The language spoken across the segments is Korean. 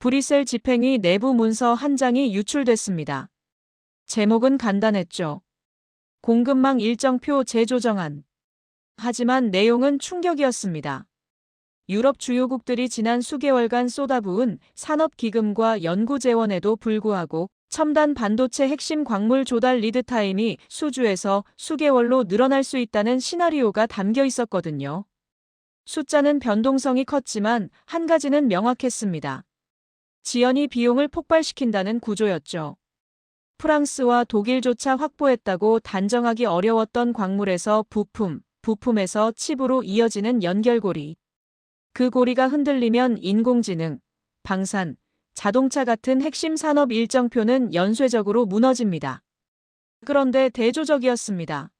브뤼셀 집행위 내부 문서 한 장이 유출됐습니다. 제목은 간단했죠. 공급망 일정표 재조정안. 하지만 내용은 충격이었습니다. 유럽 주요국들이 지난 수개월간 쏟아부은 산업기금과 연구재원에도 불구하고 첨단 반도체 핵심 광물 조달 리드타임이 수주에서 수개월로 늘어날 수 있다는 시나리오가 담겨 있었거든요. 숫자는 변동성이 컸지만 한 가지는 명확했습니다. 지연이 비용을 폭발시킨다는 구조였죠. 프랑스와 독일조차 확보했다고 단정하기 어려웠던 광물에서 부품, 부품에서 칩으로 이어지는 연결고리. 그 고리가 흔들리면 인공지능, 방산, 자동차 같은 핵심 산업 일정표는 연쇄적으로 무너집니다. 그런데 대조적이었습니다.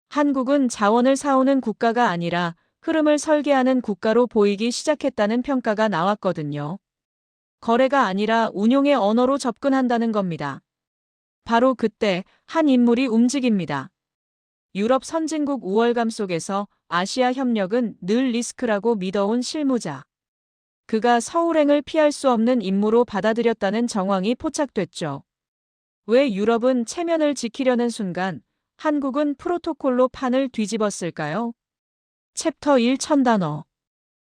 한국은 자원을 사오는 국가가 아니라 흐름을 설계하는 국가로 보이기 시작했다는 평가가 나왔거든요. 거래가 아니라 운용의 언어로 접근한다는 겁니다. 바로 그때 한 인물이 움직입니다. 유럽 선진국 우월감 속에서 아시아 협력은 늘 리스크라고 믿어온 실무자. 그가 서울행을 피할 수 없는 임무로 받아들였다는 정황이 포착됐죠. 왜 유럽은 체면을 지키려는 순간 한국은 프로토콜로 판을 뒤집었을까요? 챕터 1 1000단어.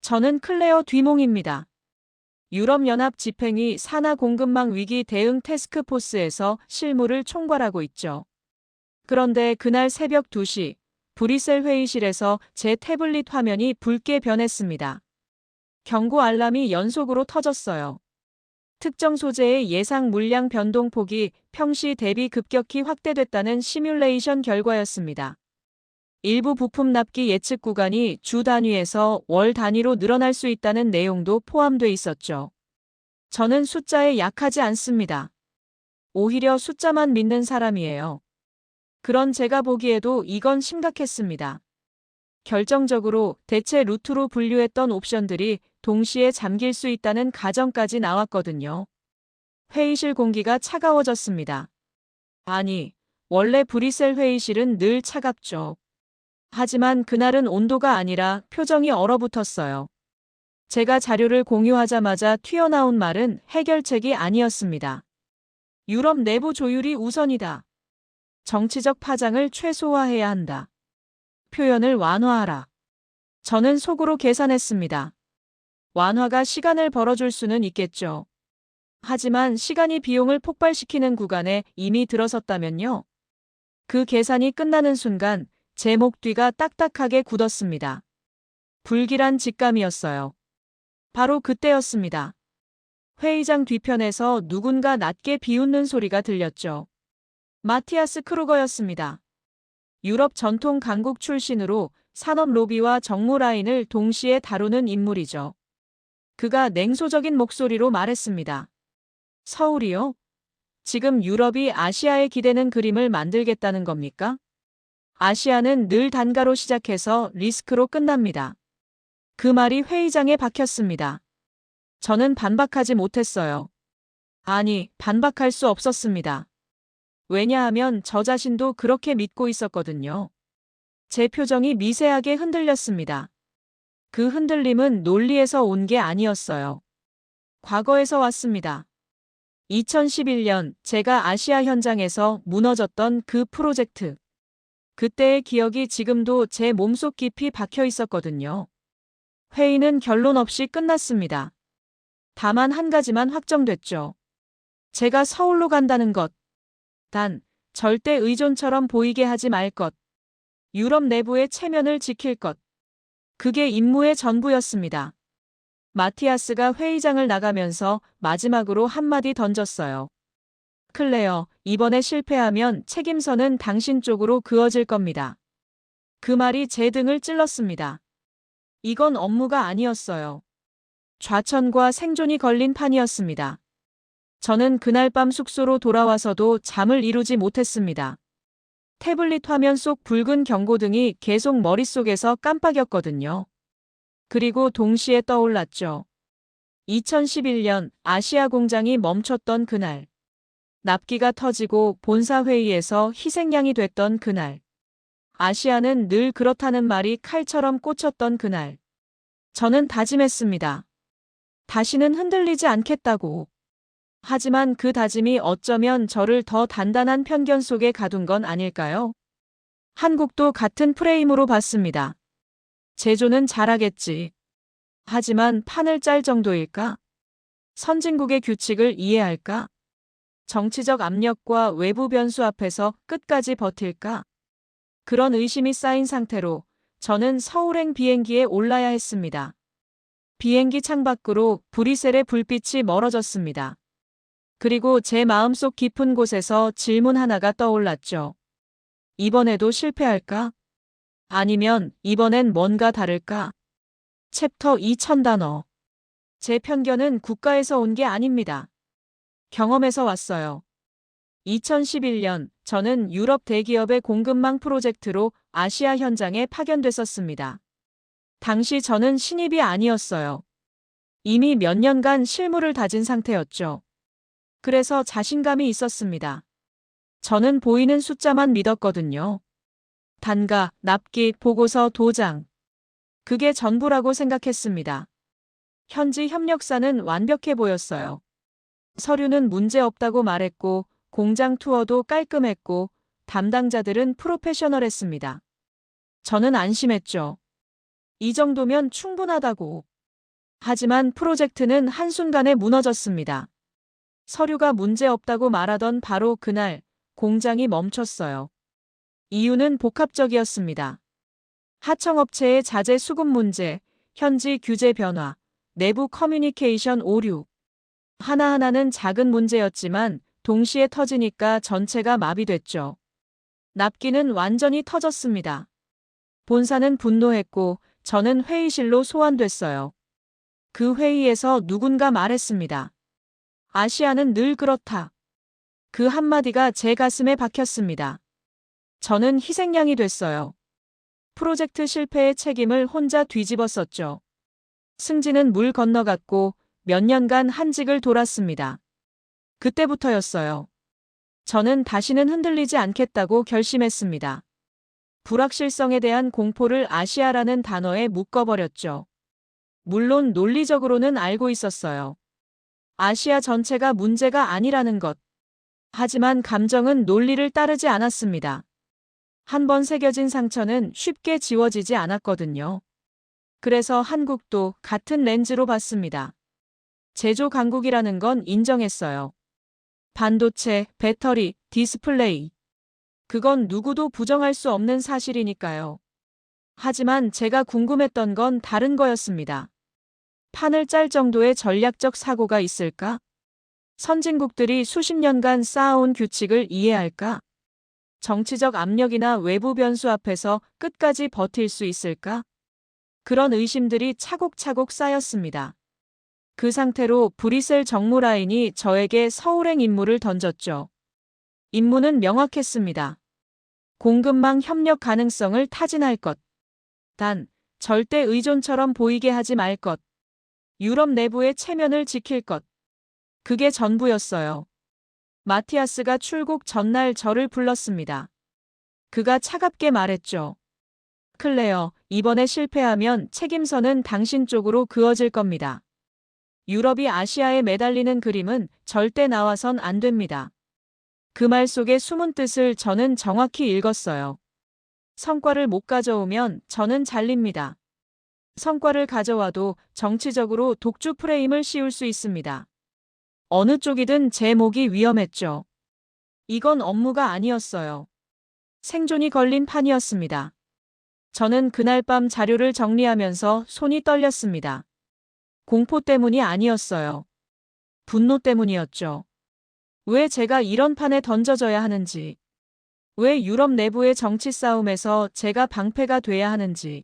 저는 클레어 뒤몽입니다. 유럽연합 집행위 산하 공급망 위기 대응 태스크포스에서 실무를 총괄하고 있죠. 그런데 그날 새벽 2시 브뤼셀 회의실에서 제 태블릿 화면이 붉게 변했습니다. 경고 알람이 연속으로 터졌어요. 특정 소재의 예상 물량 변동폭이 평시 대비 급격히 확대됐다는 시뮬레이션 결과였습니다. 일부 부품 납기 예측 구간이 주 단위에서 월 단위로 늘어날 수 있다는 내용도 포함돼 있었죠. 저는 숫자에 약하지 않습니다. 오히려 숫자만 믿는 사람이에요. 그런 제가 보기에도 이건 심각했습니다. 결정적으로 대체 루트로 분류했던 옵션들이 동시에 잠길 수 있다는 가정까지 나왔거든요. 회의실 공기가 차가워졌습니다. 아니, 원래 브뤼셀 회의실은 늘 차갑죠. 하지만 그날은 온도가 아니라 표정이 얼어붙었어요. 제가 자료를 공유하자마자 튀어나온 말은 해결책이 아니었습니다. 유럽 내부 조율이 우선이다. 정치적 파장을 최소화해야 한다. 표현을 완화하라. 저는 속으로 계산했습니다. 완화가 시간을 벌어줄 수는 있겠죠. 하지만 시간이 비용을 폭발시키는 구간에 이미 들어섰다면요. 그 계산이 끝나는 순간 제 목 뒤가 딱딱하게 굳었습니다. 불길한 직감이었어요. 바로 그때였습니다. 회의장 뒤편에서 누군가 낮게 비웃는 소리가 들렸죠. 마티아스 크루거였습니다. 유럽 전통 강국 출신으로 산업 로비와 정무 라인을 동시에 다루는 인물이죠. 그가 냉소적인 목소리로 말했습니다. 서울이요? 지금 유럽이 아시아에 기대는 그림을 만들겠다는 겁니까? 아시아는 늘 단가로 시작해서 리스크로 끝납니다. 그 말이 회의장에 박혔습니다. 저는 반박하지 못했어요. 아니, 반박할 수 없었습니다. 왜냐하면 저 자신도 그렇게 믿고 있었거든요. 제 표정이 미세하게 흔들렸습니다. 그 흔들림은 논리에서 온 게 아니었어요. 과거에서 왔습니다. 2011년 제가 아시아 현장에서 무너졌던 그 프로젝트. 그때의 기억이 지금도 제 몸속 깊이 박혀 있었거든요. 회의는 결론 없이 끝났습니다. 다만 한 가지만 확정됐죠. 제가 서울로 간다는 것. 단, 절대 의존처럼 보이게 하지 말 것. 유럽 내부의 체면을 지킬 것. 그게 임무의 전부였습니다. 마티아스가 회의장을 나가면서 마지막으로 한마디 던졌어요. 클레어, 이번에 실패하면 책임서는 당신 쪽으로 그어질 겁니다. 그 말이 제 등을 찔렀습니다. 이건 업무가 아니었어요. 좌천과 생존이 걸린 판이었습니다. 저는 그날 밤 숙소로 돌아와서도 잠을 이루지 못했습니다. 태블릿 화면 속 붉은 경고등이 계속 머릿속에서 깜빡였거든요. 그리고 동시에 떠올랐죠. 2011년 아시아 공장이 멈췄던 그날. 납기가 터지고 본사 회의에서 희생양이 됐던 그날. 아시아는 늘 그렇다는 말이 칼처럼 꽂혔던 그날. 저는 다짐했습니다. 다시는 흔들리지 않겠다고. 하지만 그 다짐이 어쩌면 저를 더 단단한 편견 속에 가둔 건 아닐까요? 한국도 같은 프레임으로 봤습니다. 제조는 잘하겠지. 하지만 판을 짤 정도일까? 선진국의 규칙을 이해할까? 정치적 압력과 외부 변수 앞에서 끝까지 버틸까? 그런 의심이 쌓인 상태로 저는 서울행 비행기에 올라야 했습니다. 비행기 창밖으로 브뤼셀의 불빛이 멀어졌습니다. 그리고 제 마음속 깊은 곳에서 질문 하나가 떠올랐죠. 이번에도 실패할까? 아니면 이번엔 뭔가 다를까? 챕터 2000단어. 제 편견은 국가에서 온 게 아닙니다. 경험에서 왔어요. 2011년 저는 유럽 대기업의 공급망 프로젝트로 아시아 현장에 파견됐었습니다. 당시 저는 신입이 아니었어요. 이미 몇 년간 실무를 다진 상태였죠. 그래서 자신감이 있었습니다. 저는 보이는 숫자만 믿었거든요. 단가, 납기, 보고서, 도장. 그게 전부라고 생각했습니다. 현지 협력사는 완벽해 보였어요. 서류는 문제 없다고 말했고, 공장 투어도 깔끔했고, 담당자들은 프로페셔널했습니다. 저는 안심했죠. 이 정도면 충분하다고. 하지만 프로젝트는 한순간에 무너졌습니다. 서류가 문제 없다고 말하던 바로 그날, 공장이 멈췄어요. 이유는 복합적이었습니다. 하청업체의 자재 수급 문제, 현지 규제 변화, 내부 커뮤니케이션 오류. 하나하나는 작은 문제였지만 동시에 터지니까 전체가 마비됐죠. 납기는 완전히 터졌습니다. 본사는 분노했고 저는 회의실로 소환됐어요. 그 회의에서 누군가 말했습니다. 아시아는 늘 그렇다. 그 한마디가 제 가슴에 박혔습니다. 저는 희생양이 됐어요. 프로젝트 실패의 책임을 혼자 뒤집었었죠. 승진은 물 건너갔고 몇 년간 한직을 돌았습니다. 그때부터였어요. 저는 다시는 흔들리지 않겠다고 결심했습니다. 불확실성에 대한 공포를 아시아라는 단어에 묶어버렸죠. 물론 논리적으로는 알고 있었어요. 아시아 전체가 문제가 아니라는 것. 하지만 감정은 논리를 따르지 않았습니다. 한 번 새겨진 상처는 쉽게 지워지지 않았거든요. 그래서 한국도 같은 렌즈로 봤습니다. 제조 강국이라는 건 인정했어요. 반도체, 배터리, 디스플레이. 그건 누구도 부정할 수 없는 사실이니까요. 하지만 제가 궁금했던 건 다른 거였습니다. 판을 짤 정도의 전략적 사고가 있을까? 선진국들이 수십 년간 쌓아온 규칙을 이해할까? 정치적 압력이나 외부 변수 앞에서 끝까지 버틸 수 있을까? 그런 의심들이 차곡차곡 쌓였습니다. 그 상태로 브뤼셀 정무라인이 저에게 서울행 임무를 던졌죠. 임무는 명확했습니다. 공급망 협력 가능성을 타진할 것. 단, 절대 의존처럼 보이게 하지 말 것. 유럽 내부의 체면을 지킬 것. 그게 전부였어요. 마티아스가 출국 전날 저를 불렀습니다. 그가 차갑게 말했죠. 클레어, 이번에 실패하면 책임서는 당신 쪽으로 그어질 겁니다. 유럽이 아시아에 매달리는 그림은 절대 나와선 안 됩니다. 그 말 속의 숨은 뜻을 저는 정확히 읽었어요. 성과를 못 가져오면 저는 잘립니다. 성과를 가져와도 정치적으로 독주 프레임을 씌울 수 있습니다. 어느 쪽이든 제 목이 위험했죠. 이건 업무가 아니었어요. 생존이 걸린 판이었습니다. 저는 그날 밤 자료를 정리하면서 손이 떨렸습니다. 공포 때문이 아니었어요. 분노 때문이었죠. 왜 제가 이런 판에 던져져야 하는지. 왜 유럽 내부의 정치 싸움에서 제가 방패가 돼야 하는지.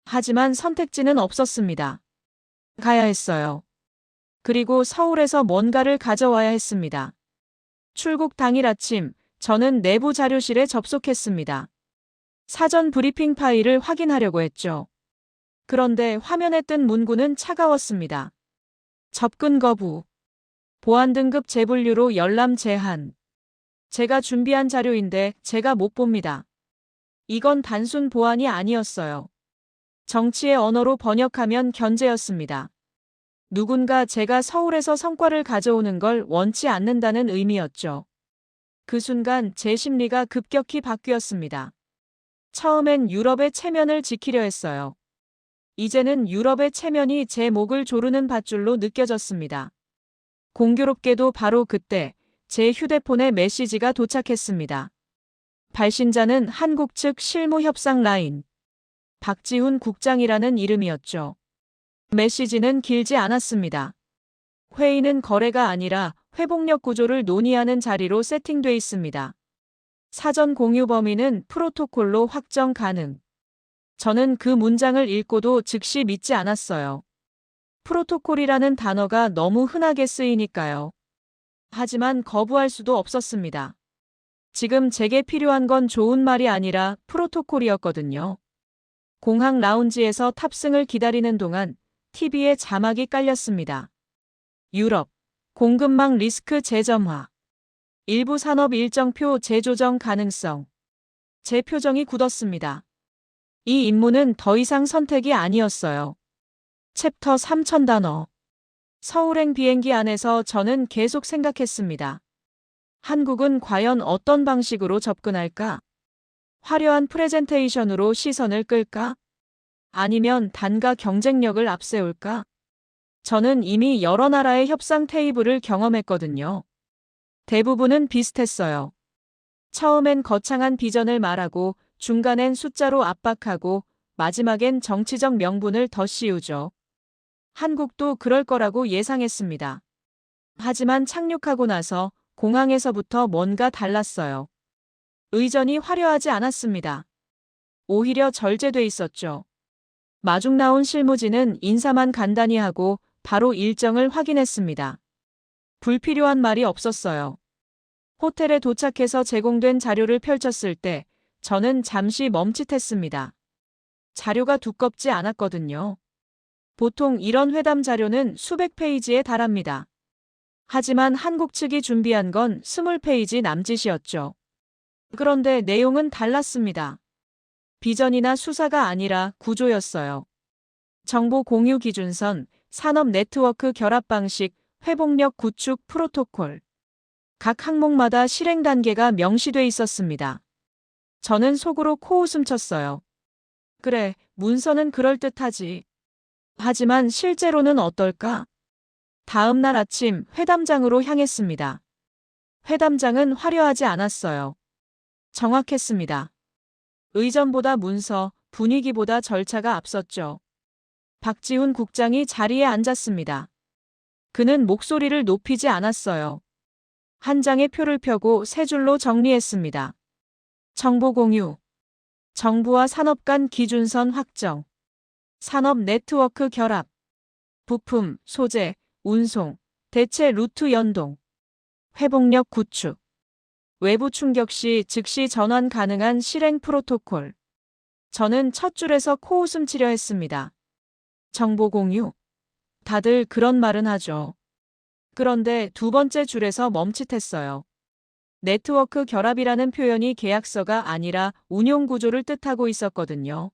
하지만 선택지는 없었습니다. 가야 했어요. 그리고 서울에서 뭔가를 가져와야 했습니다. 출국 당일 아침, 저는 내부 자료실에 접속했습니다. 사전 브리핑 파일을 확인하려고 했죠. 그런데 화면에 뜬 문구는 차가웠습니다. 접근 거부. 보안 등급 재분류로 열람 제한. 제가 준비한 자료인데 제가 못 봅니다. 이건 단순 보안이 아니었어요. 정치의 언어로 번역하면 견제였습니다. 누군가 제가 서울에서 성과를 가져오는 걸 원치 않는다는 의미였죠. 그 순간 제 심리가 급격히 바뀌었습니다. 처음엔 유럽의 체면을 지키려 했어요. 이제는 유럽의 체면이 제 목을 조르는 밧줄로 느껴졌습니다. 공교롭게도 바로 그때 제 휴대폰에 메시지가 도착했습니다. 발신자는 한국 측 실무협상 라인 박지훈 국장이라는 이름이었죠. 메시지는 길지 않았습니다. 회의는 거래가 아니라 회복력 구조를 논의하는 자리로 세팅돼 있습니다. 사전 공유 범위는 프로토콜로 확정 가능. 저는 그 문장을 읽고도 즉시 믿지 않았어요. 프로토콜이라는 단어가 너무 흔하게 쓰이니까요. 하지만 거부할 수도 없었습니다. 지금 제게 필요한 건 좋은 말이 아니라 프로토콜이었거든요. 공항 라운지에서 탑승을 기다리는 동안 TV에 자막이 깔렸습니다. 유럽, 공급망 리스크 재점화. 일부 산업 일정표 재조정 가능성. 제 표정이 굳었습니다. 이 임무는 더 이상 선택이 아니었어요. 챕터 3000단어. 서울행 비행기 안에서 저는 계속 생각했습니다. 한국은 과연 어떤 방식으로 접근할까? 화려한 프레젠테이션으로 시선을 끌까? 아니면 단가 경쟁력을 앞세울까? 저는 이미 여러 나라의 협상 테이블을 경험했거든요. 대부분은 비슷했어요. 처음엔 거창한 비전을 말하고 중간엔 숫자로 압박하고 마지막엔 정치적 명분을 더 씌우죠. 한국도 그럴 거라고 예상했습니다. 하지만 착륙하고 나서 공항에서부터 뭔가 달랐어요. 의전이 화려하지 않았습니다. 오히려 절제돼 있었죠. 마중 나온 실무진은 인사만 간단히 하고 바로 일정을 확인했습니다. 불필요한 말이 없었어요. 호텔에 도착해서 제공된 자료를 펼쳤을 때 저는 잠시 멈칫했습니다. 자료가 두껍지 않았거든요. 보통 이런 회담 자료는 수백 페이지에 달합니다. 하지만 한국 측이 준비한 건 20페이지 남짓이었죠. 그런데 내용은 달랐습니다. 비전이나 수사가 아니라 구조였어요. 정보 공유 기준선, 산업 네트워크 결합 방식, 회복력 구축 프로토콜. 각 항목마다 실행 단계가 명시돼 있었습니다. 저는 속으로 코웃음 쳤어요. 그래, 문서는 그럴듯하지. 하지만 실제로는 어떨까? 다음 날 아침 회담장으로 향했습니다. 회담장은 화려하지 않았어요. 정확했습니다. 의전보다 문서, 분위기보다 절차가 앞섰죠. 박지훈 국장이 자리에 앉았습니다. 그는 목소리를 높이지 않았어요. 한 장의 표를 펴고 세 줄로 정리했습니다. 정보 공유. 정부와 산업 간 기준선 확정. 산업 네트워크 결합. 부품, 소재, 운송, 대체 루트 연동. 회복력 구축. 외부 충격 시 즉시 전환 가능한 실행 프로토콜. 저는 첫 줄에서 코웃음 치려 했습니다. 정보 공유. 다들 그런 말은 하죠. 그런데 두 번째 줄에서 멈칫했어요. 네트워크 결합이라는 표현이 계약서가 아니라 운용 구조를 뜻하고 있었거든요.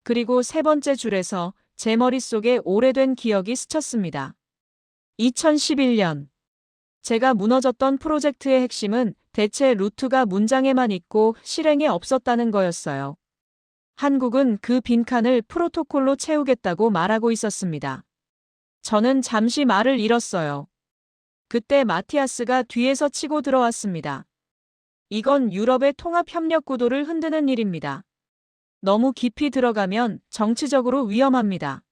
그리고 세 번째 줄에서 제 머릿속에 오래된 기억이 스쳤습니다. 2011년. 제가 무너졌던 프로젝트의 핵심은 대체 루트가 문장에만 있고 실행에 없었다는 거였어요. 한국은 그 빈칸을 프로토콜로 채우겠다고 말하고 있었습니다. 저는 잠시 말을 잃었어요. 그때 마티아스가 뒤에서 치고 들어왔습니다. 이건 유럽의 통합 협력 구도를 흔드는 일입니다. 너무 깊이 들어가면 정치적으로 위험합니다.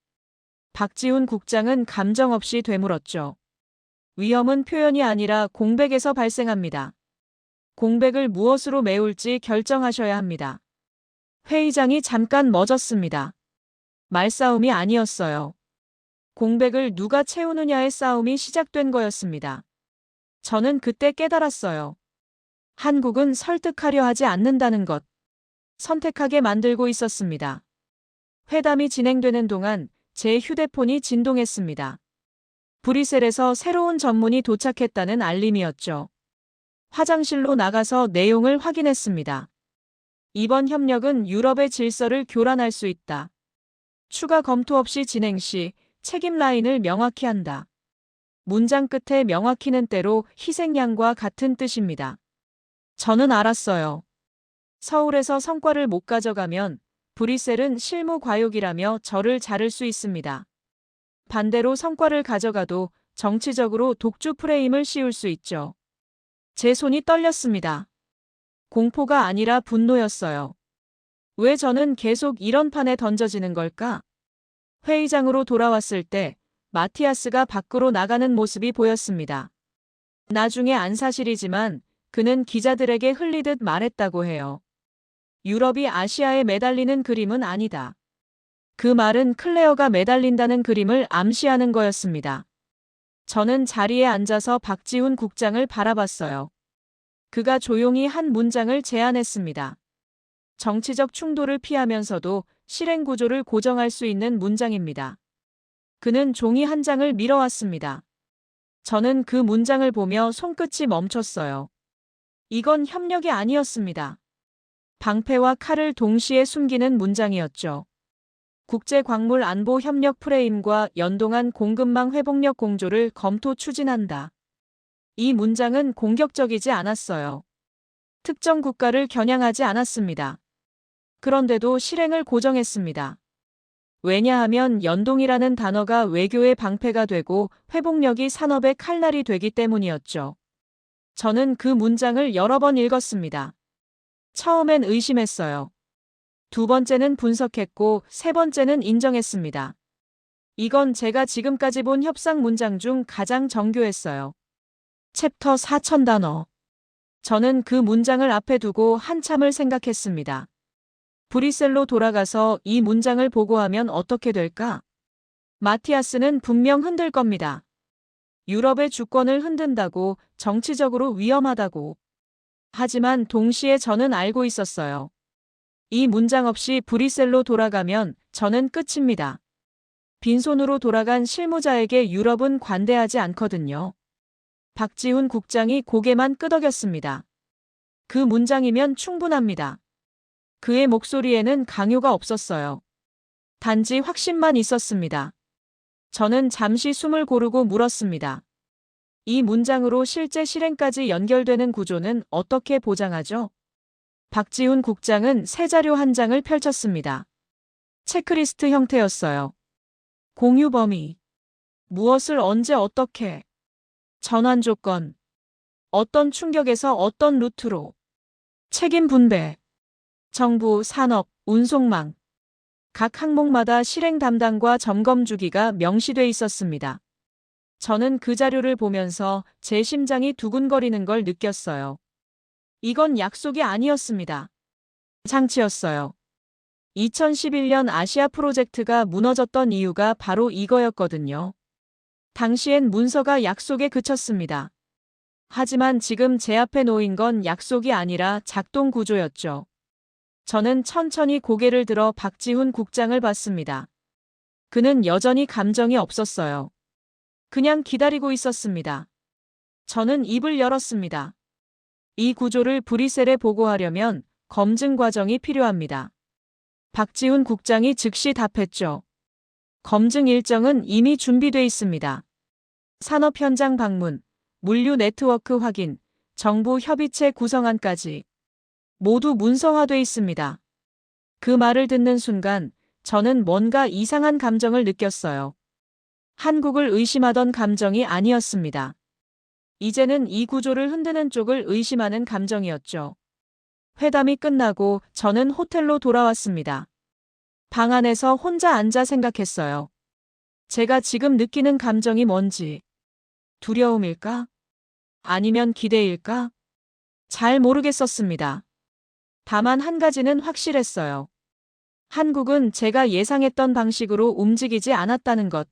박지훈 국장은 감정 없이 되물었죠. 위험은 표현이 아니라 공백에서 발생합니다. 공백을 무엇으로 메울지 결정하셔야 합니다. 회의장이 잠깐 멎었습니다. 말싸움이 아니었어요. 공백을 누가 채우느냐의 싸움이 시작된 거였습니다. 저는 그때 깨달았어요. 한국은 설득하려 하지 않는다는 것. 선택하게 만들고 있었습니다. 회담이 진행되는 동안 제 휴대폰이 진동했습니다. 브뤼셀에서 새로운 전문이 도착했다는 알림이었죠. 화장실로 나가서 내용을 확인했습니다. 이번 협력은 유럽의 질서를 교란할 수 있다. 추가 검토 없이 진행 시 책임 라인을 명확히 한다. 문장 끝에 명확히는 때로 희생양과 같은 뜻입니다. 저는 알았어요. 서울에서 성과를 못 가져가면 브뤼셀은 실무 과욕이라며 저를 자를 수 있습니다. 반대로 성과를 가져가도 정치적으로 독주 프레임을 씌울 수 있죠. 제 손이 떨렸습니다. 공포가 아니라 분노였어요. 왜 저는 계속 이런 판에 던져지는 걸까? 회의장으로 돌아왔을 때 마티아스가 밖으로 나가는 모습이 보였습니다. 나중에 안 사실이지만 그는 기자들에게 흘리듯 말했다고 해요. 유럽이 아시아에 매달리는 그림은 아니다. 그 말은 클레어가 매달린다는 그림을 암시하는 거였습니다. 저는 자리에 앉아서 박지훈 국장을 바라봤어요. 그가 조용히 한 문장을 제안했습니다. 정치적 충돌을 피하면서도 실행 구조를 고정할 수 있는 문장입니다. 그는 종이 한 장을 밀어왔습니다. 저는 그 문장을 보며 손끝이 멈췄어요. 이건 협력이 아니었습니다. 방패와 칼을 동시에 숨기는 문장이었죠. 국제광물안보협력 프레임과 연동한 공급망 회복력 공조를 검토 추진한다. 이 문장은 공격적이지 않았어요. 특정 국가를 겨냥하지 않았습니다. 그런데도 실행을 고정했습니다. 왜냐하면 연동이라는 단어가 외교의 방패가 되고 회복력이 산업의 칼날이 되기 때문이었죠. 저는 그 문장을 여러 번 읽었습니다. 처음엔 의심했어요. 두 번째는 분석했고 세 번째는 인정했습니다. 이건 제가 지금까지 본 협상 문장 중 가장 정교했어요. 챕터 4000단어. 저는 그 문장을 앞에 두고 한참을 생각했습니다. 브뤼셀로 돌아가서 이 문장을 보고하면 어떻게 될까? 마티아스는 분명 흔들 겁니다. 유럽의 주권을 흔든다고, 정치적으로 위험하다고. 하지만 동시에 저는 알고 있었어요. 이 문장 없이 브뤼셀로 돌아가면 저는 끝입니다. 빈손으로 돌아간 실무자에게 유럽은 관대하지 않거든요. 박지훈 국장이 고개만 끄덕였습니다. 그 문장이면 충분합니다. 그의 목소리에는 강요가 없었어요. 단지 확신만 있었습니다. 저는 잠시 숨을 고르고 물었습니다. 이 문장으로 실제 실행까지 연결되는 구조는 어떻게 보장하죠? 박지훈 국장은 새 자료 한 장을 펼쳤습니다. 체크리스트 형태였어요. 공유 범위. 무엇을 언제 어떻게. 전환 조건. 어떤 충격에서 어떤 루트로. 책임 분배. 정부, 산업, 운송망. 각 항목마다 실행 담당과 점검 주기가 명시돼 있었습니다. 저는 그 자료를 보면서 제 심장이 두근거리는 걸 느꼈어요. 이건 약속이 아니었습니다. 장치였어요. 2011년 아시아 프로젝트가 무너졌던 이유가 바로 이거였거든요. 당시엔 문서가 약속에 그쳤습니다. 하지만 지금 제 앞에 놓인 건 약속이 아니라 작동 구조였죠. 저는 천천히 고개를 들어 박지훈 국장을 봤습니다. 그는 여전히 감정이 없었어요. 그냥 기다리고 있었습니다. 저는 입을 열었습니다. 이 구조를 브뤼셀에 보고하려면 검증 과정이 필요합니다. 박지훈 국장이 즉시 답했죠. 검증 일정은 이미 준비돼 있습니다. 산업 현장 방문, 물류 네트워크 확인, 정부 협의체 구성안까지 모두 문서화돼 있습니다. 그 말을 듣는 순간 저는 뭔가 이상한 감정을 느꼈어요. 한국을 의심하던 감정이 아니었습니다. 이제는 이 구조를 흔드는 쪽을 의심하는 감정이었죠. 회담이 끝나고 저는 호텔로 돌아왔습니다. 방 안에서 혼자 앉아 생각했어요. 제가 지금 느끼는 감정이 뭔지. 두려움일까? 아니면 기대일까? 잘 모르겠었습니다. 다만 한 가지는 확실했어요. 한국은 제가 예상했던 방식으로 움직이지 않았다는 것.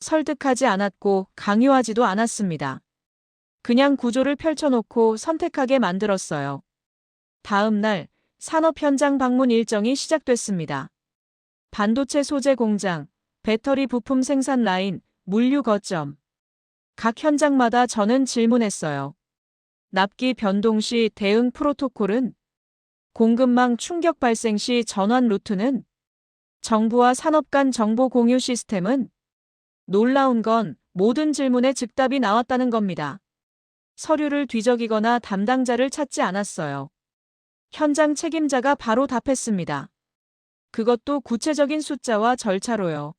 설득하지 않았고 강요하지도 않았습니다. 그냥 구조를 펼쳐놓고 선택하게 만들었어요. 다음 날 산업 현장 방문 일정이 시작됐습니다. 반도체 소재 공장, 배터리 부품 생산 라인, 물류 거점. 각 현장마다 저는 질문했어요. 납기 변동 시 대응 프로토콜은? 공급망 충격 발생 시 전환 루트는? 정부와 산업 간 정보 공유 시스템은? 놀라운 건 모든 질문에 즉답이 나왔다는 겁니다. 서류를 뒤적이거나 담당자를 찾지 않았어요. 현장 책임자가 바로 답했습니다. 그것도 구체적인 숫자와 절차로요.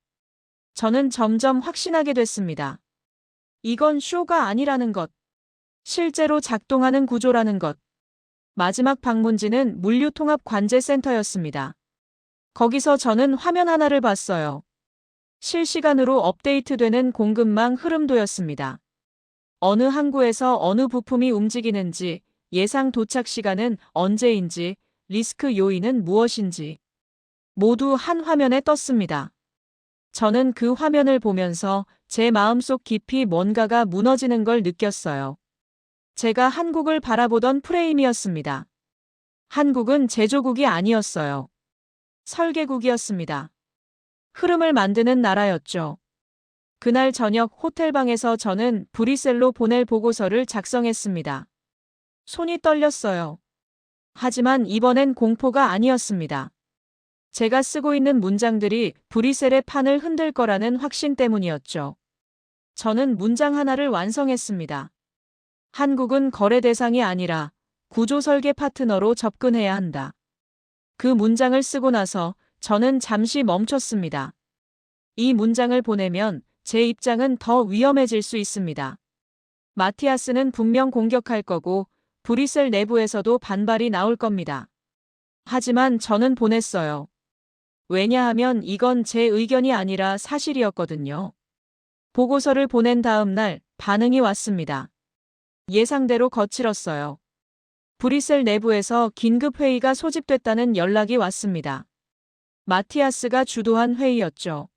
저는 점점 확신하게 됐습니다. 이건 쇼가 아니라는 것. 실제로 작동하는 구조라는 것. 마지막 방문지는 물류통합관제센터였습니다. 거기서 저는 화면 하나를 봤어요. 실시간으로 업데이트되는 공급망 흐름도였습니다. 어느 항구에서 어느 부품이 움직이는지, 예상 도착 시간은 언제인지, 리스크 요인은 무엇인지 모두 한 화면에 떴습니다. 저는 그 화면을 보면서 제 마음속 깊이 뭔가가 무너지는 걸 느꼈어요. 제가 한국을 바라보던 프레임이었습니다. 한국은 제조국이 아니었어요. 설계국이었습니다. 흐름을 만드는 나라였죠. 그날 저녁 호텔방에서 저는 브뤼셀로 보낼 보고서를 작성했습니다. 손이 떨렸어요. 하지만 이번엔 공포가 아니었습니다. 제가 쓰고 있는 문장들이 브뤼셀의 판을 흔들 거라는 확신 때문이었죠. 저는 문장 하나를 완성했습니다. 한국은 거래 대상이 아니라 구조 설계 파트너로 접근해야 한다. 그 문장을 쓰고 나서 저는 잠시 멈췄습니다. 이 문장을 보내면 제 입장은 더 위험해질 수 있습니다. 마티아스는 분명 공격할 거고 브뤼셀 내부에서도 반발이 나올 겁니다. 하지만 저는 보냈어요. 왜냐하면 이건 제 의견이 아니라 사실이었거든요. 보고서를 보낸 다음 날 반응이 왔습니다. 예상대로 거칠었어요. 브뤼셀 내부에서 긴급 회의가 소집됐다는 연락이 왔습니다. 마티아스가 주도한 회의였죠.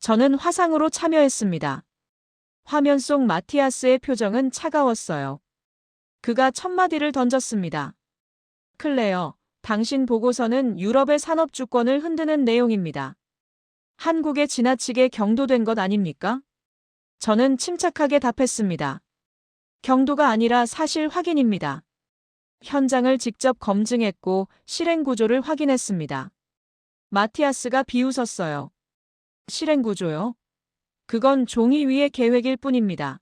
저는 화상으로 참여했습니다. 화면 속 마티아스의 표정은 차가웠어요. 그가 첫 마디를 던졌습니다. 클레어, 당신 보고서는 유럽의 산업 주권을 흔드는 내용입니다. 한국에 지나치게 경도된 것 아닙니까? 저는 침착하게 답했습니다. 경도가 아니라 사실 확인입니다. 현장을 직접 검증했고 실행 구조를 확인했습니다. 마티아스가 비웃었어요. 실행 구조요? 그건 종이 위의 계획일 뿐입니다.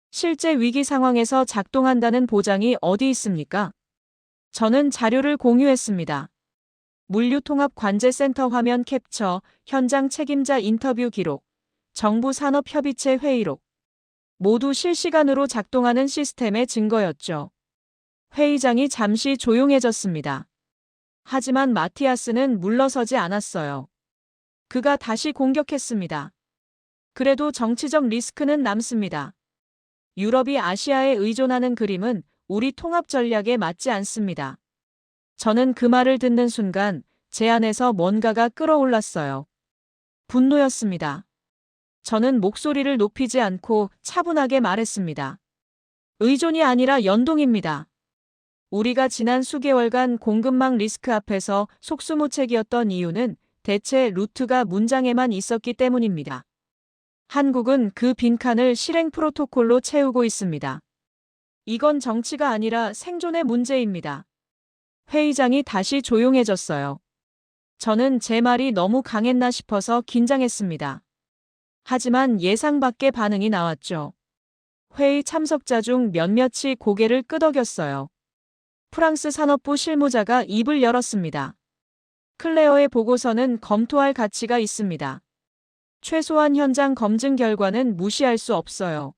실제 위기 상황에서 작동한다는 보장이 어디 있습니까? 저는 자료를 공유했습니다. 물류통합관제센터 화면 캡처, 현장 책임자 인터뷰 기록, 정부 산업협의체 회의록. 모두 실시간으로 작동하는 시스템의 증거였죠. 회의장이 잠시 조용해졌습니다. 하지만 마티아스는 물러서지 않았어요. 그가 다시 공격했습니다. 그래도 정치적 리스크는 남습니다. 유럽이 아시아에 의존하는 그림은 우리 통합 전략에 맞지 않습니다. 저는 그 말을 듣는 순간 제 안에서 뭔가가 끓어올랐어요. 분노였습니다. 저는 목소리를 높이지 않고 차분하게 말했습니다. 의존이 아니라 연동입니다. 우리가 지난 수개월간 공급망 리스크 앞에서 속수무책이었던 이유는 대체 루트가 문장에만 있었기 때문입니다. 한국은 그 빈칸을 실행 프로토콜로 채우고 있습니다. 이건 정치가 아니라 생존의 문제입니다. 회의장이 다시 조용해졌어요. 저는 제 말이 너무 강했나 싶어서 긴장했습니다. 하지만 예상 밖의 반응이 나왔죠. 회의 참석자 중 몇몇이 고개를 끄덕였어요. 프랑스 산업부 실무자가 입을 열었습니다. 클레어의 보고서는 검토할 가치가 있습니다. 최소한 현장 검증 결과는 무시할 수 없어요.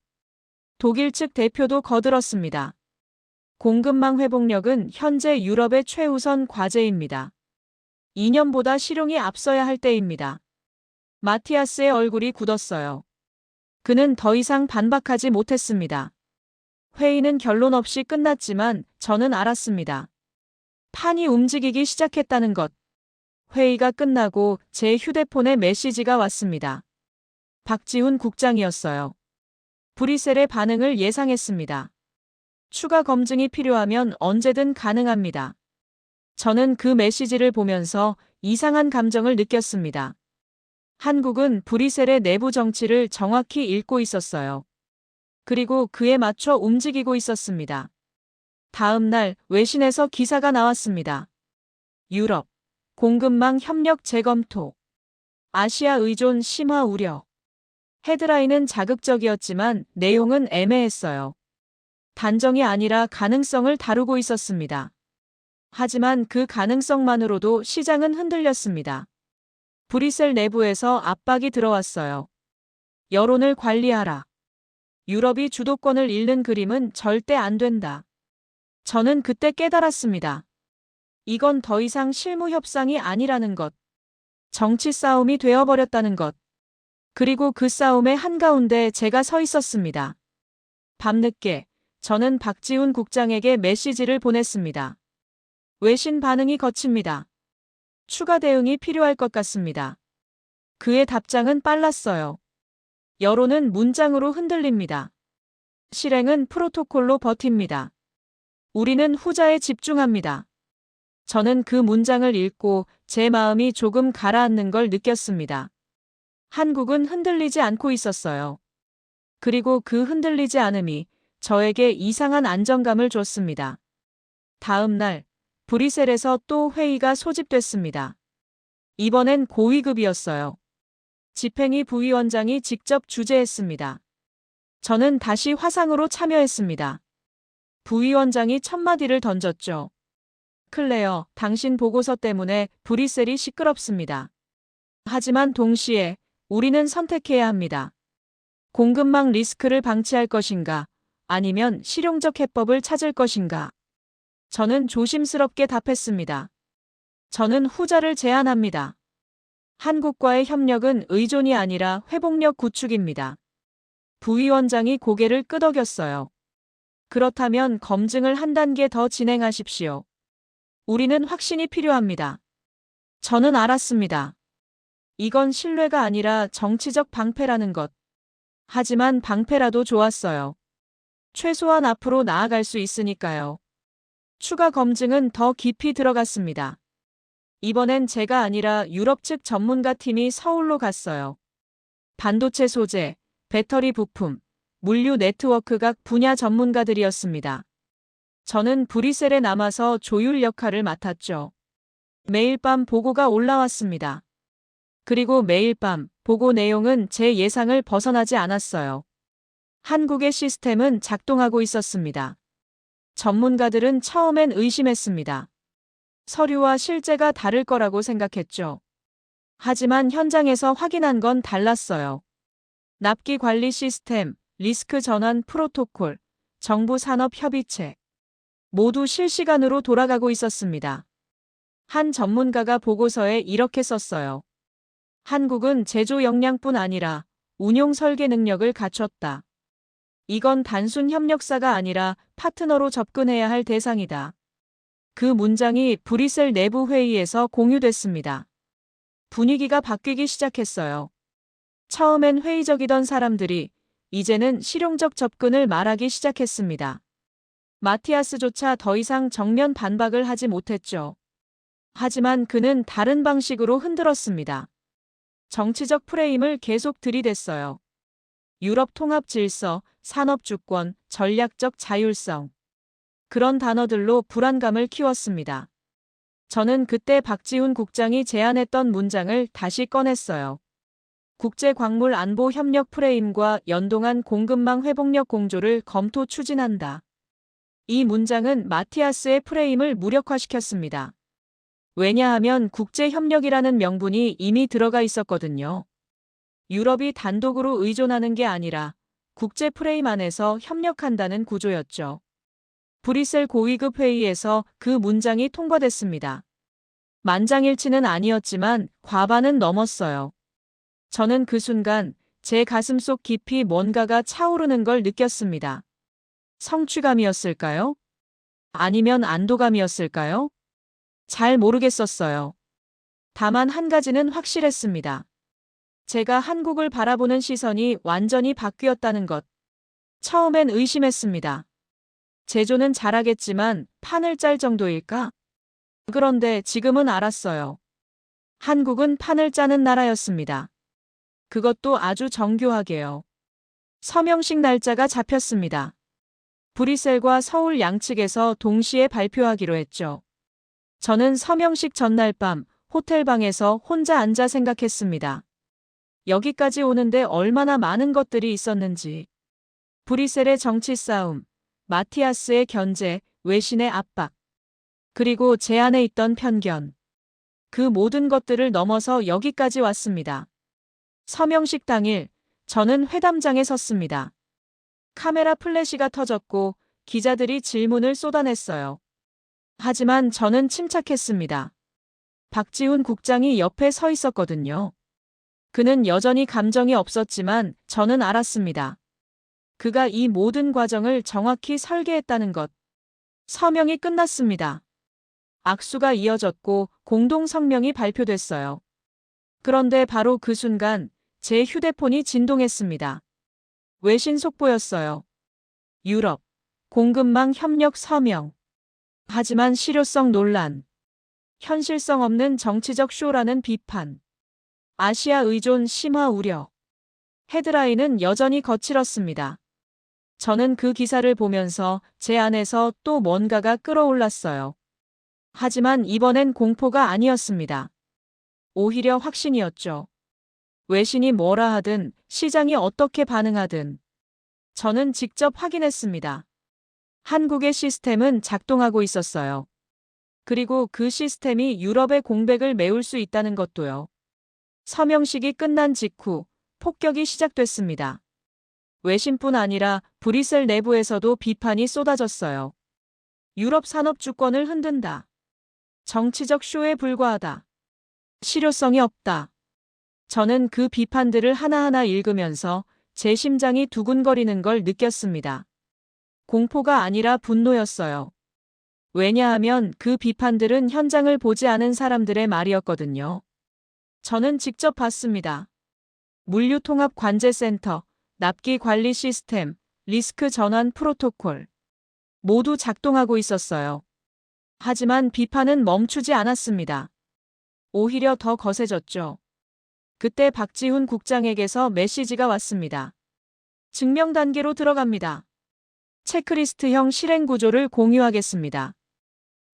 독일 측 대표도 거들었습니다. 공급망 회복력은 현재 유럽의 최우선 과제입니다. 2년보다 실용이 앞서야 할 때입니다. 마티아스의 얼굴이 굳었어요. 그는 더 이상 반박하지 못했습니다. 회의는 결론 없이 끝났지만 저는 알았습니다. 판이 움직이기 시작했다는 것. 회의가 끝나고 제 휴대폰에 메시지가 왔습니다. 박지훈 국장이었어요. 브뤼셀의 반응을 예상했습니다. 추가 검증이 필요하면 언제든 가능합니다. 저는 그 메시지를 보면서 이상한 감정을 느꼈습니다. 한국은 브뤼셀의 내부 정치를 정확히 읽고 있었어요. 그리고 그에 맞춰 움직이고 있었습니다. 다음 날 외신에서 기사가 나왔습니다. 유럽 공급망 협력 재검토. 아시아 의존 심화 우려. 헤드라인은 자극적이었지만 내용은 애매했어요. 단정이 아니라 가능성을 다루고 있었습니다. 하지만 그 가능성만으로도 시장은 흔들렸습니다. 브뤼셀 내부에서 압박이 들어왔어요. 여론을 관리하라. 유럽이 주도권을 잃는 그림은 절대 안 된다. 저는 그때 깨달았습니다. 이건 더 이상 실무 협상이 아니라는 것. 정치 싸움이 되어버렸다는 것. 그리고 그 싸움의 한가운데 제가 서 있었습니다. 밤늦게 저는 박지훈 국장에게 메시지를 보냈습니다. 외신 반응이 거칩니다. 추가 대응이 필요할 것 같습니다. 그의 답장은 빨랐어요. 여론은 문장으로 흔들립니다. 실행은 프로토콜로 버팁니다. 우리는 후자에 집중합니다. 저는 그 문장을 읽고 제 마음이 조금 가라앉는 걸 느꼈습니다. 한국은 흔들리지 않고 있었어요. 그리고 그 흔들리지 않음이 저에게 이상한 안정감을 줬습니다. 다음 날, 브뤼셀에서 또 회의가 소집됐습니다. 이번엔 고위급이었어요. 집행위 부위원장이 직접 주재했습니다. 저는 다시 화상으로 참여했습니다. 부위원장이 첫마디를 던졌죠. 클레어, 당신 보고서 때문에 브뤼셀이 시끄럽습니다. 하지만 동시에 우리는 선택해야 합니다. 공급망 리스크를 방치할 것인가, 아니면 실용적 해법을 찾을 것인가. 저는 조심스럽게 답했습니다. 저는 후자를 제안합니다. 한국과의 협력은 의존이 아니라 회복력 구축입니다. 부위원장이 고개를 끄덕였어요. 그렇다면 검증을 한 단계 더 진행하십시오. 우리는 확신이 필요합니다. 저는 알았습니다. 이건 신뢰가 아니라 정치적 방패라는 것. 하지만 방패라도 좋았어요. 최소한 앞으로 나아갈 수 있으니까요. 추가 검증은 더 깊이 들어갔습니다. 이번엔 제가 아니라 유럽 측 전문가 팀이 서울로 갔어요. 반도체 소재, 배터리 부품, 물류 네트워크 각 분야 전문가들이었습니다. 저는 브뤼셀에 남아서 조율 역할을 맡았죠. 매일 밤 보고가 올라왔습니다. 그리고 매일 밤 보고 내용은 제 예상을 벗어나지 않았어요. 한국의 시스템은 작동하고 있었습니다. 전문가들은 처음엔 의심했습니다. 서류와 실제가 다를 거라고 생각했죠. 하지만 현장에서 확인한 건 달랐어요. 납기 관리 시스템, 리스크 전환 프로토콜, 정부 산업 협의체. 모두 실시간으로 돌아가고 있었습니다. 한 전문가가 보고서에 이렇게 썼어요. 한국은 제조 역량뿐 아니라 운용 설계 능력을 갖췄다. 이건 단순 협력사가 아니라 파트너로 접근해야 할 대상이다. 그 문장이 브뤼셀 내부 회의에서 공유됐습니다. 분위기가 바뀌기 시작했어요. 처음엔 회의적이던 사람들이 이제는 실용적 접근을 말하기 시작했습니다. 마티아스조차 더 이상 정면 반박을 하지 못했죠. 하지만 그는 다른 방식으로 흔들었습니다. 정치적 프레임을 계속 들이댔어요. 유럽 통합 질서, 산업 주권, 전략적 자율성. 그런 단어들로 불안감을 키웠습니다. 저는 그때 박지훈 국장이 제안했던 문장을 다시 꺼냈어요. 국제광물 안보 협력 프레임과 연동한 공급망 회복력 공조를 검토 추진한다. 이 문장은 마티아스의 프레임을 무력화시켰습니다. 왜냐하면 국제협력이라는 명분이 이미 들어가 있었거든요. 유럽이 단독으로 의존하는 게 아니라 국제 프레임 안에서 협력한다는 구조였죠. 브뤼셀 고위급 회의에서 그 문장이 통과됐습니다. 만장일치는 아니었지만 과반은 넘었어요. 저는 그 순간 제 가슴속 깊이 뭔가가 차오르는 걸 느꼈습니다. 성취감이었을까요? 아니면 안도감이었을까요? 잘 모르겠었어요. 다만 한 가지는 확실했습니다. 제가 한국을 바라보는 시선이 완전히 바뀌었다는 것. 처음엔 의심했습니다. 제조는 잘하겠지만 판을 짤 정도일까? 그런데 지금은 알았어요. 한국은 판을 짜는 나라였습니다. 그것도 아주 정교하게요. 서명식 날짜가 잡혔습니다. 브뤼셀과 서울 양측에서 동시에 발표하기로 했죠. 저는 서명식 전날 밤 호텔방에서 혼자 앉아 생각했습니다. 여기까지 오는데 얼마나 많은 것들이 있었는지. 브뤼셀의 정치 싸움, 마티아스의 견제, 외신의 압박, 그리고 제 안에 있던 편견. 그 모든 것들을 넘어서 여기까지 왔습니다. 서명식 당일, 저는 회담장에 섰습니다. 카메라 플래시가 터졌고 기자들이 질문을 쏟아냈어요. 하지만 저는 침착했습니다. 박지훈 국장이 옆에 서 있었거든요. 그는 여전히 감정이 없었지만 저는 알았습니다. 그가 이 모든 과정을 정확히 설계했다는 것. 서명이 끝났습니다. 악수가 이어졌고 공동 성명이 발표됐어요. 그런데 바로 그 순간 제 휴대폰이 진동했습니다. 외신 속보였어요. 유럽, 공급망 협력 서명. 하지만 실효성 논란. 현실성 없는 정치적 쇼라는 비판. 아시아 의존 심화 우려. 헤드라인은 여전히 거칠었습니다. 저는 그 기사를 보면서 제 안에서 또 뭔가가 끓어올랐어요. 하지만 이번엔 공포가 아니었습니다. 오히려 확신이었죠. 외신이 뭐라 하든 시장이 어떻게 반응하든 저는 직접 확인했습니다. 한국의 시스템은 작동하고 있었어요. 그리고 그 시스템이 유럽의 공백을 메울 수 있다는 것도요. 서명식이 끝난 직후 폭격이 시작됐습니다. 외신뿐 아니라 브뤼셀 내부에서도 비판이 쏟아졌어요. 유럽 산업 주권을 흔든다. 정치적 쇼에 불과하다. 실효성이 없다. 저는 그 비판들을 하나하나 읽으면서 제 심장이 두근거리는 걸 느꼈습니다. 공포가 아니라 분노였어요. 왜냐하면 그 비판들은 현장을 보지 않은 사람들의 말이었거든요. 저는 직접 봤습니다. 물류통합관제센터, 납기 관리 시스템, 리스크 전환 프로토콜. 모두 작동하고 있었어요. 하지만 비판은 멈추지 않았습니다. 오히려 더 거세졌죠. 그때 박지훈 국장에게서 메시지가 왔습니다. 증명 단계로 들어갑니다. 체크리스트형 실행 구조를 공유하겠습니다.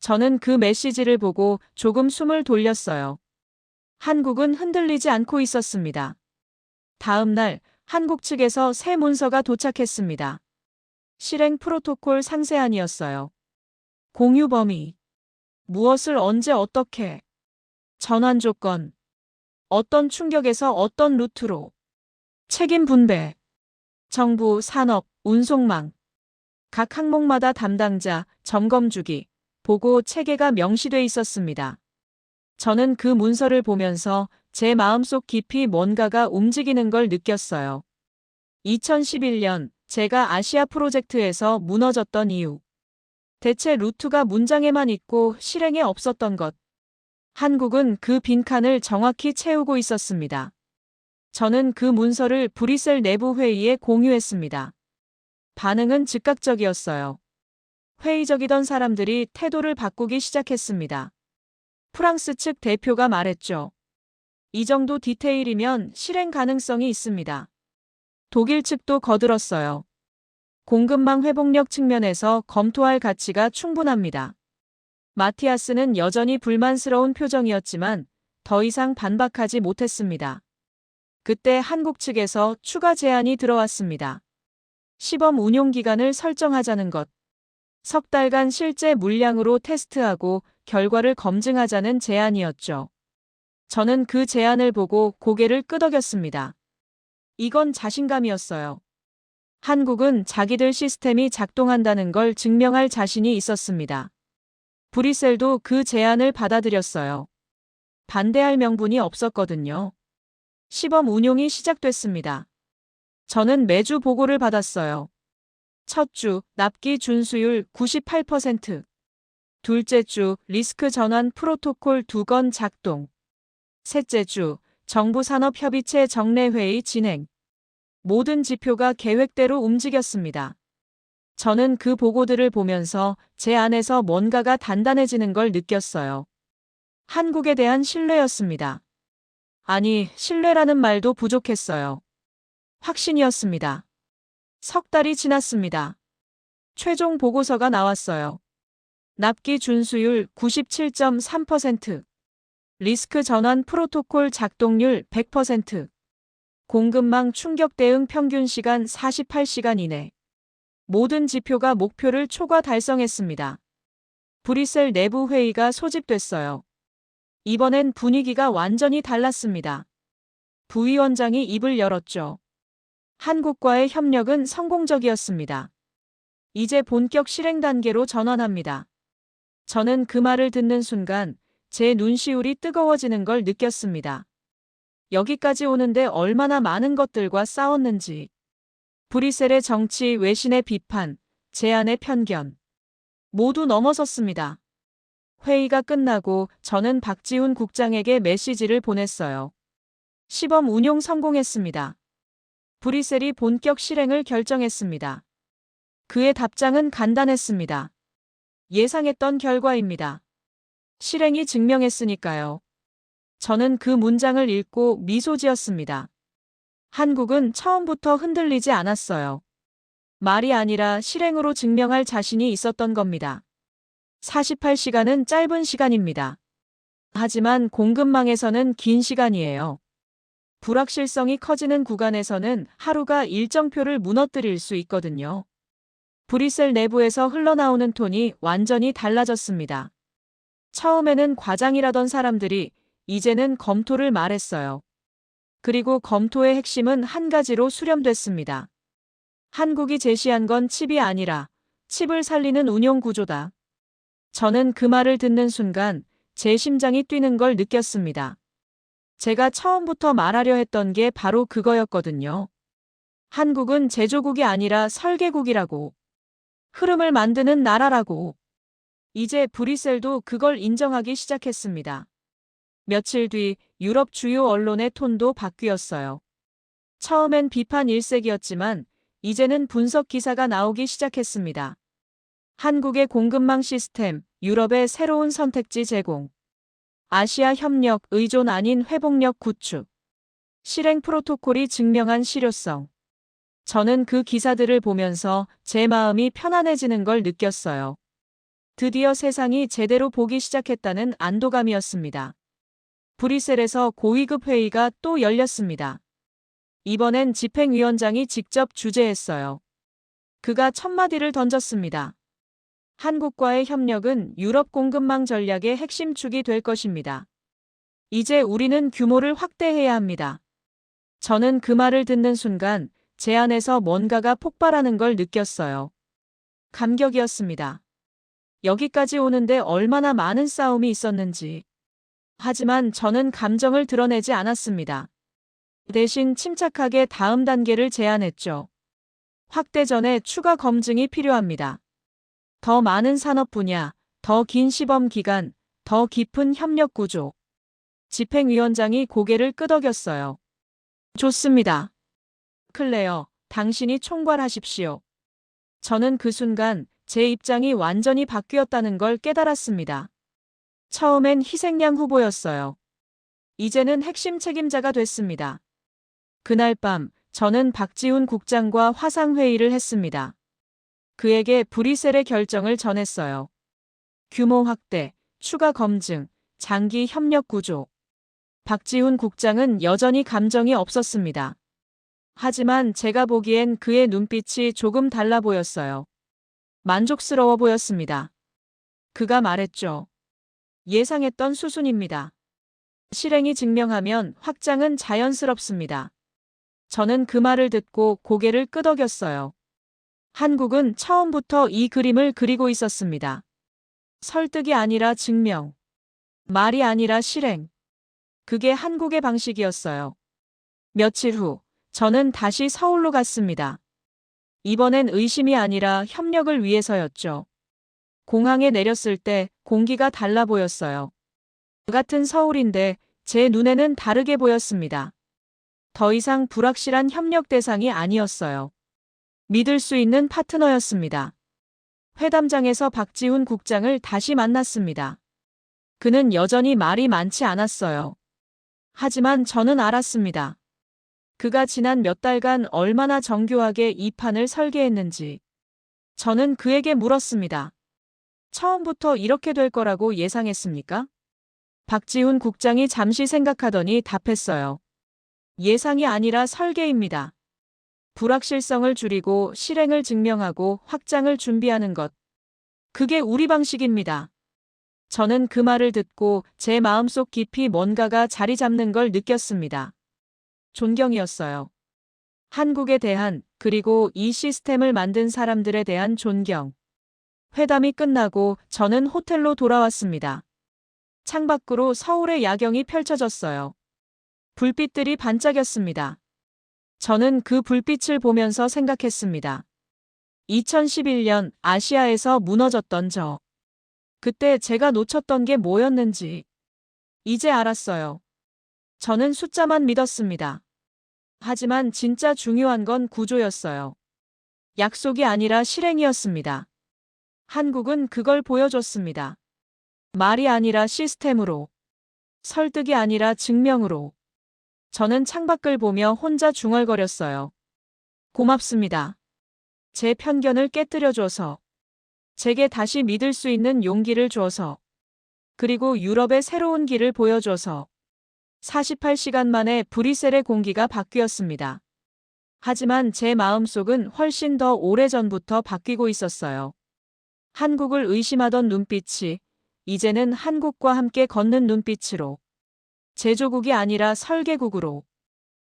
저는 그 메시지를 보고 조금 숨을 돌렸어요. 한국은 흔들리지 않고 있었습니다. 다음 날 한국 측에서 새 문서가 도착했습니다. 실행 프로토콜 상세안이었어요. 공유 범위. 무엇을 언제 어떻게. 전환 조건. 어떤 충격에서 어떤 루트로. 책임 분배. 정부, 산업, 운송망. 각 항목마다 담당자, 점검 주기, 보고 체계가 명시돼 있었습니다. 저는 그 문서를 보면서 제 마음속 깊이 뭔가가 움직이는 걸 느꼈어요. 2011년 제가 아시아 프로젝트에서 무너졌던 이유. 대체 루트가 문장에만 있고 실행에 없었던 것. 한국은 그 빈칸을 정확히 채우고 있었습니다. 저는 그 문서를 브뤼셀 내부 회의에 공유했습니다. 반응은 즉각적이었어요. 회의적이던 사람들이 태도를 바꾸기 시작했습니다. 프랑스 측 대표가 말했죠. 이 정도 디테일이면 실행 가능성이 있습니다. 독일 측도 거들었어요. 공급망 회복력 측면에서 검토할 가치가 충분합니다. 마티아스는 여전히 불만스러운 표정이었지만 더 이상 반박하지 못했습니다. 그때 한국 측에서 추가 제안이 들어왔습니다. 시범 운용 기간을 설정하자는 것. 석 달간 실제 물량으로 테스트하고 결과를 검증하자는 제안이었죠. 저는 그 제안을 보고 고개를 끄덕였습니다. 이건 자신감이었어요. 한국은 자기들 시스템이 작동한다는 걸 증명할 자신이 있었습니다. 브뤼셀도 그 제안을 받아들였어요. 반대할 명분이 없었거든요. 시범 운용이 시작됐습니다. 저는 매주 보고를 받았어요. 첫 주, 납기 준수율 98%. 둘째 주, 리스크 전환 프로토콜 2건 작동. 셋째 주, 정부 산업협의체 정례회의 진행. 모든 지표가 계획대로 움직였습니다. 저는 그 보고들을 보면서 제 안에서 뭔가가 단단해지는 걸 느꼈어요. 한국에 대한 신뢰였습니다. 아니, 신뢰라는 말도 부족했어요. 확신이었습니다. 석 달이 지났습니다. 최종 보고서가 나왔어요. 납기 준수율 97.3%. 리스크 전환 프로토콜 작동률 100%. 공급망 충격 대응 평균 시간 48시간 이내. 모든 지표가 목표를 초과 달성했습니다. 브뤼셀 내부 회의가 소집됐어요. 이번엔 분위기가 완전히 달랐습니다. 부위원장이 입을 열었죠. 한국과의 협력은 성공적이었습니다. 이제 본격 실행 단계로 전환합니다. 저는 그 말을 듣는 순간 제 눈시울이 뜨거워지는 걸 느꼈습니다. 여기까지 오는데 얼마나 많은 것들과 싸웠는지. 브뤼셀의 정치, 외신의 비판, 제안의 편견. 모두 넘어섰습니다. 회의가 끝나고 저는 박지훈 국장에게 메시지를 보냈어요. 시범 운용 성공했습니다. 브뤼셀이 본격 실행을 결정했습니다. 그의 답장은 간단했습니다. 예상했던 결과입니다. 실행이 증명했으니까요. 저는 그 문장을 읽고 미소 지었습니다. 한국은 처음부터 흔들리지 않았어요. 말이 아니라 실행으로 증명할 자신이 있었던 겁니다. 48시간은 짧은 시간입니다. 하지만 공급망에서는 긴 시간이에요. 불확실성이 커지는 구간에서는 하루가 일정표를 무너뜨릴 수 있거든요. 브뤼셀 내부에서 흘러나오는 톤이 완전히 달라졌습니다. 처음에는 과장이라던 사람들이 이제는 검토를 말했어요. 그리고 검토의 핵심은 한 가지로 수렴됐습니다. 한국이 제시한 건 칩이 아니라 칩을 살리는 운용 구조다. 저는 그 말을 듣는 순간 제 심장이 뛰는 걸 느꼈습니다. 제가 처음부터 말하려 했던 게 바로 그거였거든요. 한국은 제조국이 아니라 설계국이라고. 흐름을 만드는 나라라고. 이제 브뤼셀도 그걸 인정하기 시작했습니다. 며칠 뒤 유럽 주요 언론의 톤도 바뀌었어요. 처음엔 비판 일색이었지만 이제는 분석 기사가 나오기 시작했습니다. 한국의 공급망 시스템, 유럽의 새로운 선택지 제공. 아시아 협력, 의존 아닌 회복력 구축. 실행 프로토콜이 증명한 실효성. 저는 그 기사들을 보면서 제 마음이 편안해지는 걸 느꼈어요. 드디어 세상이 제대로 보기 시작했다는 안도감이었습니다. 브뤼셀에서 고위급 회의가 또 열렸습니다. 이번엔 집행위원장이 직접 주재했어요. 그가 첫마디를 던졌습니다. 한국과의 협력은 유럽 공급망 전략의 핵심 축이 될 것입니다. 이제 우리는 규모를 확대해야 합니다. 저는 그 말을 듣는 순간 제 안에서 뭔가가 폭발하는 걸 느꼈어요. 감격이었습니다. 여기까지 오는데 얼마나 많은 싸움이 있었는지. 하지만 저는 감정을 드러내지 않았습니다. 대신 침착하게 다음 단계를 제안했죠. 확대 전에 추가 검증이 필요합니다. 더 많은 산업 분야, 더 긴 시범 기간, 더 깊은 협력 구조. 집행위원장이 고개를 끄덕였어요. 좋습니다. 클레어, 당신이 총괄하십시오. 저는 그 순간 제 입장이 완전히 바뀌었다는 걸 깨달았습니다. 처음엔 희생양 후보였어요. 이제는 핵심 책임자가 됐습니다. 그날 밤 저는 박지훈 국장과 화상회의를 했습니다. 그에게 브뤼셀의 결정을 전했어요. 규모 확대, 추가 검증, 장기 협력 구조. 박지훈 국장은 여전히 감정이 없었습니다. 하지만 제가 보기엔 그의 눈빛이 조금 달라 보였어요. 만족스러워 보였습니다. 그가 말했죠. 예상했던 수순입니다. 실행이 증명하면 확장은 자연스럽습니다. 저는 그 말을 듣고 고개를 끄덕였어요. 한국은 처음부터 이 그림을 그리고 있었습니다. 설득이 아니라 증명. 말이 아니라 실행. 그게 한국의 방식이었어요. 며칠 후, 저는 다시 서울로 갔습니다. 이번엔 의심이 아니라 협력을 위해서였죠. 공항에 내렸을 때 공기가 달라 보였어요. 같은 서울인데 제 눈에는 다르게 보였습니다. 더 이상 불확실한 협력 대상이 아니었어요. 믿을 수 있는 파트너였습니다. 회담장에서 박지훈 국장을 다시 만났습니다. 그는 여전히 말이 많지 않았어요. 하지만 저는 알았습니다. 그가 지난 몇 달간 얼마나 정교하게 이 판을 설계했는지. 저는 그에게 물었습니다. 처음부터 이렇게 될 거라고 예상했습니까? 박지훈 국장이 잠시 생각하더니 답했어요. 예상이 아니라 설계입니다. 불확실성을 줄이고 실행을 증명하고 확장을 준비하는 것. 그게 우리 방식입니다. 저는 그 말을 듣고 제 마음속 깊이 뭔가가 자리 잡는 걸 느꼈습니다. 존경이었어요. 한국에 대한, 그리고 이 시스템을 만든 사람들에 대한 존경. 회담이 끝나고 저는 호텔로 돌아왔습니다. 창밖으로 서울의 야경이 펼쳐졌어요. 불빛들이 반짝였습니다. 저는 그 불빛을 보면서 생각했습니다. 2011년 아시아에서 무너졌던 저. 그때 제가 놓쳤던 게 뭐였는지 이제 알았어요. 저는 숫자만 믿었습니다. 하지만 진짜 중요한 건 구조였어요. 약속이 아니라 실행이었습니다. 한국은 그걸 보여줬습니다. 말이 아니라 시스템으로. 설득이 아니라 증명으로. 저는 창밖을 보며 혼자 중얼거렸어요. 고맙습니다. 제 편견을 깨뜨려줘서. 제게 다시 믿을 수 있는 용기를 줘서. 그리고 유럽의 새로운 길을 보여줘서. 48시간 만에 브뤼셀의 공기가 바뀌었습니다. 하지만 제 마음속은 훨씬 더 오래전부터 바뀌고 있었어요. 한국을 의심하던 눈빛이 이제는 한국과 함께 걷는 눈빛으로. 제조국이 아니라 설계국으로.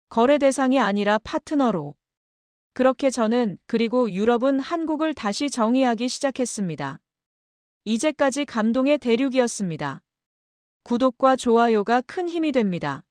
거래 대상이 아니라 파트너로. 그렇게 저는, 그리고 유럽은 한국을 다시 정의하기 시작했습니다. 이제까지 감동의 대륙이었습니다. 구독과 좋아요가 큰 힘이 됩니다.